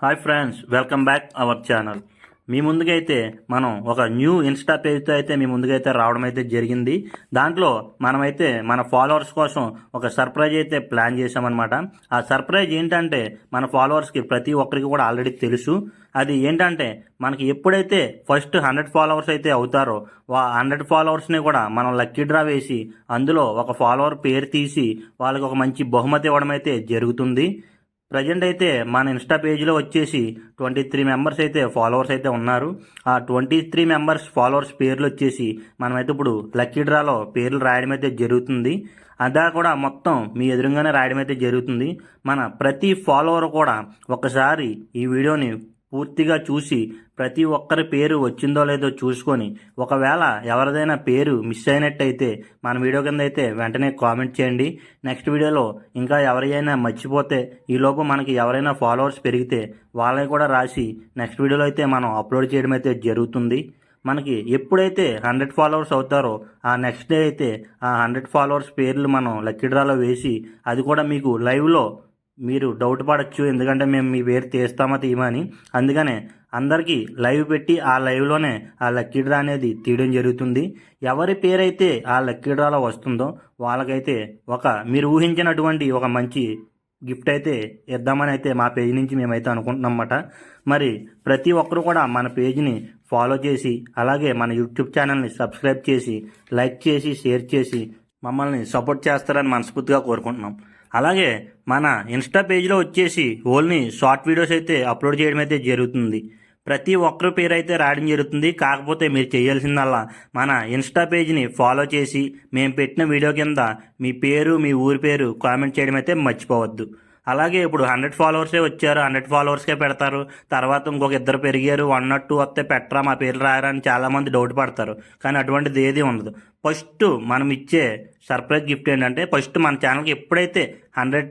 Hi friends, welcome back our channel. మీ ముందుకైతే మనం ఒక న్యూ ఇన్స్టా పేజ్తో అయితే మీ ముందుకైతే రావడం అయితే జరిగింది. దాంట్లో మనమైతే మన ఫాలోవర్స్ కోసం ఒక సర్ప్రైజ్ అయితే ప్లాన్ చేసామన్నమాట. ఆ సర్ప్రైజ్ ఏంటంటే మన ఫాలోవర్స్కి ప్రతి ఒక్కరికి కూడా ఆల్రెడీ తెలుసు. అది ఏంటంటే మనకి ఎప్పుడైతే ఫస్ట్ 100 ఫాలోవర్స్ అయితే అవుతారో 100 ఫాలోవర్స్ని కూడా మనం లక్కీ డ్రా వేసి అందులో ఒక ఫాలోవర్ పేరు తీసి వాళ్ళకి ఒక మంచి బహుమతి ఇవ్వడం అయితే జరుగుతుంది. ప్రజెంట్ అయితే మన ఇన్స్టా పేజ్లో వచ్చేసి 23 మెంబర్స్ అయితే ఫాలోవర్స్ అయితే ఉన్నారు. ఆ 23 మెంబర్స్ ఫాలోవర్స్ పేర్లు వచ్చేసి మనమైతే ఇప్పుడు లక్కీ డ్రాలో పేర్లు రాయడం అయితే జరుగుతుంది. అదా కూడా మొత్తం మీ ఎదురుగానే రాయడం అయితే జరుగుతుంది. మన ప్రతి ఫాలోవర్ కూడా ఒకసారి ఈ వీడియోని పూర్తిగా చూసి ప్రతి ఒక్కరి పేరు వచ్చిందో లేదో చూసుకొని ఒకవేళ ఎవరిదైనా పేరు మిస్ అయినట్టయితే మన వీడియో కింద అయితే వెంటనే కామెంట్ చేయండి. నెక్స్ట్ వీడియోలో ఇంకా ఎవరైనా మర్చిపోతే ఈలోపు మనకి ఎవరైనా ఫాలోవర్స్ పెరిగితే వాళ్ళని కూడా రాసి నెక్స్ట్ వీడియోలో అయితే మనం అప్లోడ్ చేయడం అయితే జరుగుతుంది. మనకి ఎప్పుడైతే 100 ఫాలోవర్స్ అవుతారో ఆ నెక్స్ట్ డే అయితే ఆ 100 ఫాలోవర్స్ పేర్లు మనం లక్కీ డ్రాలో వేసి అది కూడా మీకు లైవ్లో మీరు డౌట్ పడచ్చు, ఎందుకంటే మేము మీ పేరు తీస్తామా తీయమని. అందుకనే అందరికీ లైవ్ పెట్టి ఆ లైవ్లోనే ఆ లక్కీ డ్రా అనేది తీయడం జరుగుతుంది. ఎవరి పేరైతే ఆ లక్కీ డ్రాలో వస్తుందో వాళ్ళకైతే మీరు ఊహించినటువంటి ఒక మంచి గిఫ్ట్ అయితే ఇద్దామని అయితే మా పేజ్ నుంచి మేమైతే అనుకుంటున్నాం అన్నమాట. మరి ప్రతి ఒక్కరు కూడా మన పేజ్ని ఫాలో చేసి అలాగే మన యూట్యూబ్ ఛానల్ని సబ్స్క్రైబ్ చేసి లైక్ చేసి షేర్ చేసి మమ్మల్ని సపోర్ట్ చేస్తారని మనస్ఫూర్తిగా కోరుకుంటున్నాం. అలాగే మన ఇన్స్టా పేజ్లో వచ్చేసి ఓన్లీ షార్ట్ వీడియోస్ అయితే అప్లోడ్ చేయడం అయితే జరుగుతుంది. ప్రతి ఒక్కరి పేరు అయితే రాయడం జరుగుతుంది. కాకపోతే మీరు చేయాల్సిందల్లా మన ఇన్స్టా పేజ్ని ఫాలో చేసి మేము పెట్టిన వీడియో కింద మీ పేరు మీ ఊరి పేరు కామెంట్ చేయడం అయితే మర్చిపోవద్దు. అలాగే ఇప్పుడు 100 ఫాలోవర్సే వచ్చారు, 100 ఫాలోవర్స్కే పెడతారు, తర్వాత ఇంకొక ఇద్దరు పెరిగారు 102 వస్తే పెట్టరా మా పేర్లు రాయరా అని చాలామంది డౌట్ పడతారు. కానీ అటువంటిది ఏది ఉండదు. ఫస్ట్ మనం ఇచ్చే సర్ప్రైజ్ గిఫ్ట్ ఏంటంటే ఫస్ట్ మన ఛానల్కి ఎప్పుడైతే 100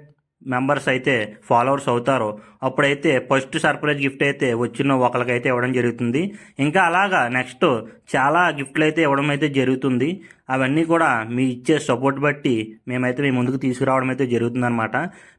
మెంబర్స్ అయితే ఫాలోవర్స్ అవుతారో అప్పుడైతే ఫస్ట్ సర్ప్రైజ్ గిఫ్ట్ అయితే వచ్చిన ఒకరికైతే ఇవ్వడం జరుగుతుంది. ఇంకా అలాగా నెక్స్ట్ చాలా గిఫ్ట్లు అయితే ఇవ్వడం అయితే జరుగుతుంది. అవన్నీ కూడా మీ ఇచ్చే సపోర్ట్ బట్టి మేమైతే మీ ముందుకు తీసుకురావడం అయితే జరుగుతుందన్నమాట.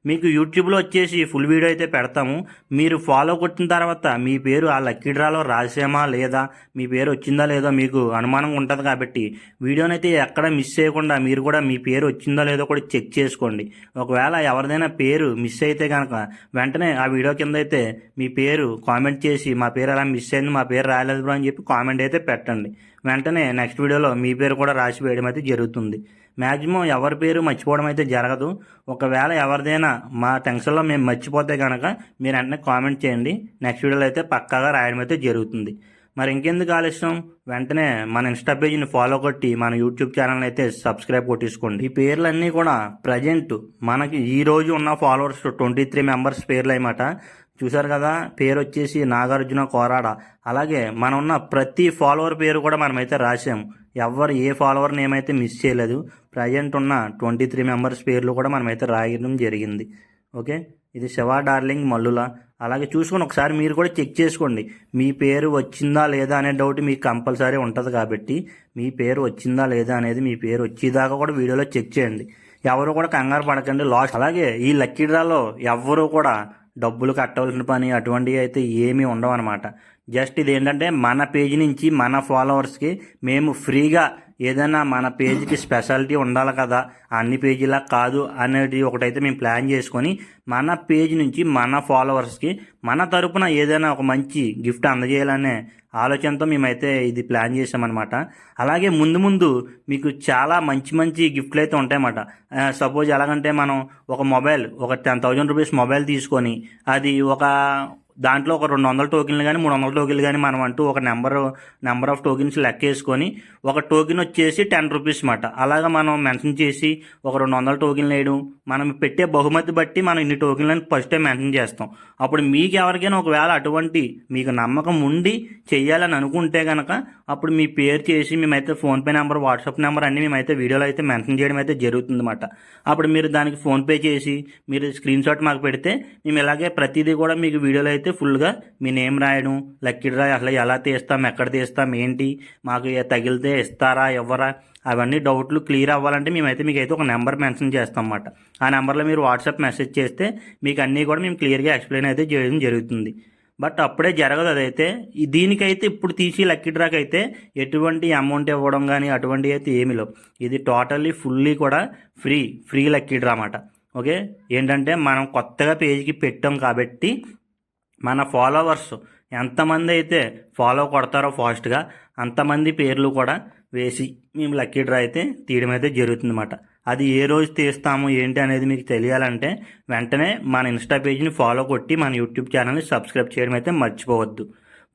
మీకు యూట్యూబ్లో వచ్చేసి ఫుల్ వీడియో అయితే పెడతాము. మీరు ఫాలో కొట్టిన తర్వాత మీ పేరు ఆ లక్కీ డ్రాలో రాసామా లేదా మీ పేరు వచ్చిందా లేదో మీకు అనుమానం ఉంటుంది. కాబట్టి వీడియోనైతే ఎక్కడ మిస్ చేయకుండా మీరు కూడా మీ పేరు వచ్చిందో లేదో కూడా చెక్ చేసుకోండి. ఒకవేళ ఎవరిదైనా పేరు మిస్ అయితే కనుక వెంటనే ఆ వీడియో కింద అయితే మీ పేరు కామెంట్ చేసి మా పేరు అలా మిస్ అయింది, మా పేరు రాలేదు బ్రో అని చెప్పి కామెంట్ అయితే పెట్టండి. వెంటనే నెక్స్ట్ వీడియోలో మీ పేరు కూడా రాసి వేయడం అయితే జరుగుతుంది. మ్యాక్సిమం ఎవరి పేరు మర్చిపోవడం అయితే జరగదు. ఒకవేళ ఎవరిదైనా మా టెన్షన్లో మేము మర్చిపోతే కనుక మీరు వెంటనే కామెంట్ చేయండి. నెక్స్ట్ వీడియోలో అయితే పక్కాగా రాయడం అయితే జరుగుతుంది. మరి ఇంకెందుకు ఆలస్యం, వెంటనే మన ఇన్స్టా పేజ్ని ఫాలో కొట్టి మన యూట్యూబ్ ఛానల్ని అయితే సబ్స్క్రైబ్ కొట్టేసుకోండి. ఈ పేర్లన్నీ కూడా ప్రజెంట్ మనకి ఈ రోజు ఉన్న ఫాలోవర్స్ 23 మెంబర్స్ పేర్లు అన్నమాట. చూసారు కదా, పేరు వచ్చేసి నాగార్జున కోరాడ. అలాగే మనం ఉన్న ప్రతి ఫాలోవర్ పేరు కూడా మనమైతే రాసాము. ఎవరు ఏ ఫాలోవర్ని ఏమైతే మిస్ చేయలేదు. ప్రజెంట్ ఉన్న 23 మెంబర్స్ పేర్లు కూడా మనమైతే రాయడం జరిగింది. ఓకే, ఇది శివ డార్లింగ్ మల్లుల. అలాగే చూసుకొని ఒకసారి మీరు కూడా చెక్ చేసుకోండి. మీ పేరు వచ్చిందా లేదా అనే డౌట్ మీకు కంపల్సరీ ఉంటుంది. కాబట్టి మీ పేరు వచ్చిందా లేదా అనేది మీ పేరు వచ్చేదాకా కూడా వీడియోలో చెక్ చేయండి. ఎవరు కూడా కంగారు పడకండి లాస్ట్. అలాగే ఈ లక్కీ డ్రాలో ఎవరు కూడా డబ్బులు కట్టవలసిన పని అటువంటివి అయితే ఏమీ ఉండవు అనమాట. జస్ట్ ఇది ఏంటంటే మన పేజ్ నుంచి మన ఫాలోవర్స్కి మేము ఫ్రీగా ఏదైనా మన పేజ్కి స్పెషాలిటీ ఉండాలి కదా, అన్ని పేజీలా కాదు అనేది ఒకటైతే మేము ప్లాన్ చేసుకొని మన పేజ్ నుంచి మన ఫాలోవర్స్కి మన తరపున ఏదైనా ఒక మంచి గిఫ్ట్ అందజేయాలనే ఆలోచనతో మేమైతే ఇది ప్లాన్ చేసామన్నమాట. అలాగే ముందు ముందు మీకు చాలా మంచి మంచి గిఫ్ట్లు అయితే ఉంటాయన్నమాట. సపోజ్ ఎలాగంటే మనం ఒక మొబైల్, ఒక 10,000 రూపీస్ మొబైల్ తీసుకొని అది దాంట్లో ఒక 200 టోకెన్లు కానీ 300 టోకెన్లు కానీ మనం అంటూ ఒక నెంబర్ ఆఫ్ టోకెన్స్ లెక్కేసుకొని ఒక టోకెన్ వచ్చేసి 10 రూపీస్ మాట. అలాగా మనం మెన్షన్ చేసి ఒక 200 టోకెన్లు వేయడం, మనం పెట్టే బహుమతి బట్టి మనం ఇన్ని టోకెన్లను ఫస్టే మెన్షన్ చేస్తాం. అప్పుడు మీకు ఎవరికైనా ఒకవేళ అటువంటి మీకు నమ్మకం ఉండి చెయ్యాలని అనుకుంటే కనుక అప్పుడు మీ పేరు చేసి మేమైతే ఫోన్పే నెంబర్, వాట్సాప్ నెంబర్ అన్నీ మేమైతే వీడియోలో అయితే మెన్షన్ చేయడం అయితే జరుగుతుంది అన్నమాట. అప్పుడు మీరు దానికి ఫోన్పే చేసి మీరు స్క్రీన్ షాట్ మాకు పెడితే మేము ఇలాగే ప్రతిదీ కూడా మీకు వీడియోలో అయితే ఫుల్గా మీ నేమ్ రాయడం, లక్కీ డ్రా అసలు ఎలా తీస్తాం, ఎక్కడ తీస్తాం, ఏంటి, మాకు తగిలితే ఇస్తారా ఇవ్వరా అవన్నీ డౌట్లు క్లియర్ అవ్వాలంటే మేమైతే మీకైతే ఒక నెంబర్ మెన్షన్ చేస్తాం అన్నమాట. ఆ నెంబర్లో మీరు వాట్సాప్ మెసేజ్ చేస్తే మీకు అన్నీ కూడా మేము క్లియర్గా ఎక్స్ప్లెయిన్ అయితే చేయడం జరుగుతుంది. బట్ అప్పుడే జరగదు అదైతే. దీనికైతే ఇప్పుడు తీసి లక్కీ డ్రాక్ అయితే ఎటువంటి అమౌంట్ ఇవ్వడం కానీ అటువంటివి అయితే ఏమీ లేవు. ఇది టోటల్లీ ఫుల్లీ కూడా ఫ్రీ లక్కీ డ్రా అన్నమాట. ఓకే, ఏంటంటే మనం కొత్తగా పేజ్కి పెట్టాం కాబట్టి మన ఫాలోవర్స్ ఎంతమంది అయితే ఫాలో కొడతారో ఫాస్ట్గా అంతమంది పేర్లు కూడా వేసి మేము లక్కీ డ్రా అయితే తీయడం అయితే జరుగుతుంది అన్నమాట. అది ఏ రోజు తీస్తాము ఏంటి అనేది మీకు తెలియాలంటే వెంటనే మన ఇన్స్టా పేజ్ని ఫాలో కొట్టి మన యూట్యూబ్ ఛానల్ని సబ్స్క్రైబ్ చేయడం అయితే మర్చిపోవద్దు.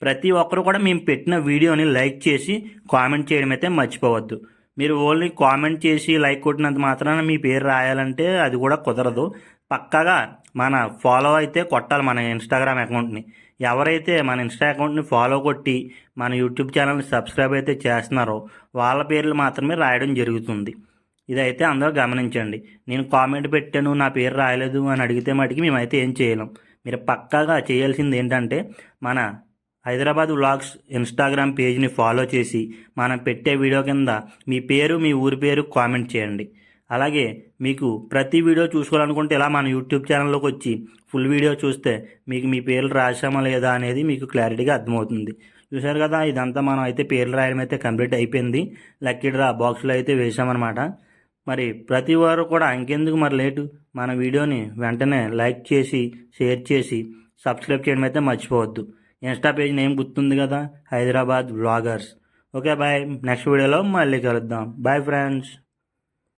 ప్రతి ఒక్కరు కూడా మేము పెట్టిన వీడియోని లైక్ చేసి కామెంట్ చేయడం అయితే మర్చిపోవద్దు. మీరు ఓన్లీ కామెంట్ చేసి లైక్ కొట్టినంత మాత్రాన మీ పేరు రాయాలంటే అది కూడా కుదరదు. పక్కాగా మన ఫాలో అయితే కొట్టాలి మన ఇన్స్టాగ్రామ్ అకౌంట్ని. ఎవరైతే మన ఇన్స్టా అకౌంట్ని ఫాలో కొట్టి మన యూట్యూబ్ ఛానల్ని సబ్స్క్రైబ్ అయితే చేస్తున్నారో వాళ్ళ పేర్లు మాత్రమే రాయడం జరుగుతుంది. ఇదైతే అందరూ గమనించండి. నేను కామెంట్ పెట్టాను నా పేరు రాయలేదు అని అడిగితే మటుకి మేమైతే ఏం చేయలేం. మీరు పక్కాగా చేయాల్సింది ఏంటంటే మన హైదరాబాద్ వ్లాగ్స్ ఇన్స్టాగ్రామ్ పేజ్ని ఫాలో చేసి మనం పెట్టే వీడియో కింద మీ పేరు మీ ఊరి పేరు కామెంట్ చేయండి. అలాగే మీకు ప్రతి వీడియో చూసుకోవాలనుకుంటే ఇలా మన యూట్యూబ్ ఛానల్లోకి వచ్చి ఫుల్ వీడియో చూస్తే మీకు మీ పేర్లు రాసామా లేదా అనేది మీకు క్లారిటీగా అర్థమవుతుంది. చూశారు కదా, ఇదంతా మనం అయితే పేర్లు రాయడం అయితే కంప్లీట్ అయిపోయింది. లక్కీ డ్రా బాక్స్లో అయితే వేసామన్నమాట. మరి ప్రతి వారు కూడా ఇంకెందుకు మరి లేటు, మన వీడియోని వెంటనే లైక్ చేసి షేర్ చేసి సబ్స్క్రైబ్ చేయడం అయితే మర్చిపోవద్దు. ఇన్స్టా పేజ్ నేమ్ గుర్తుంది కదా, Hyderabad vloggers. Okay bye, next వీడియోలో మళ్ళీ కలుద్దాం. Bye friends.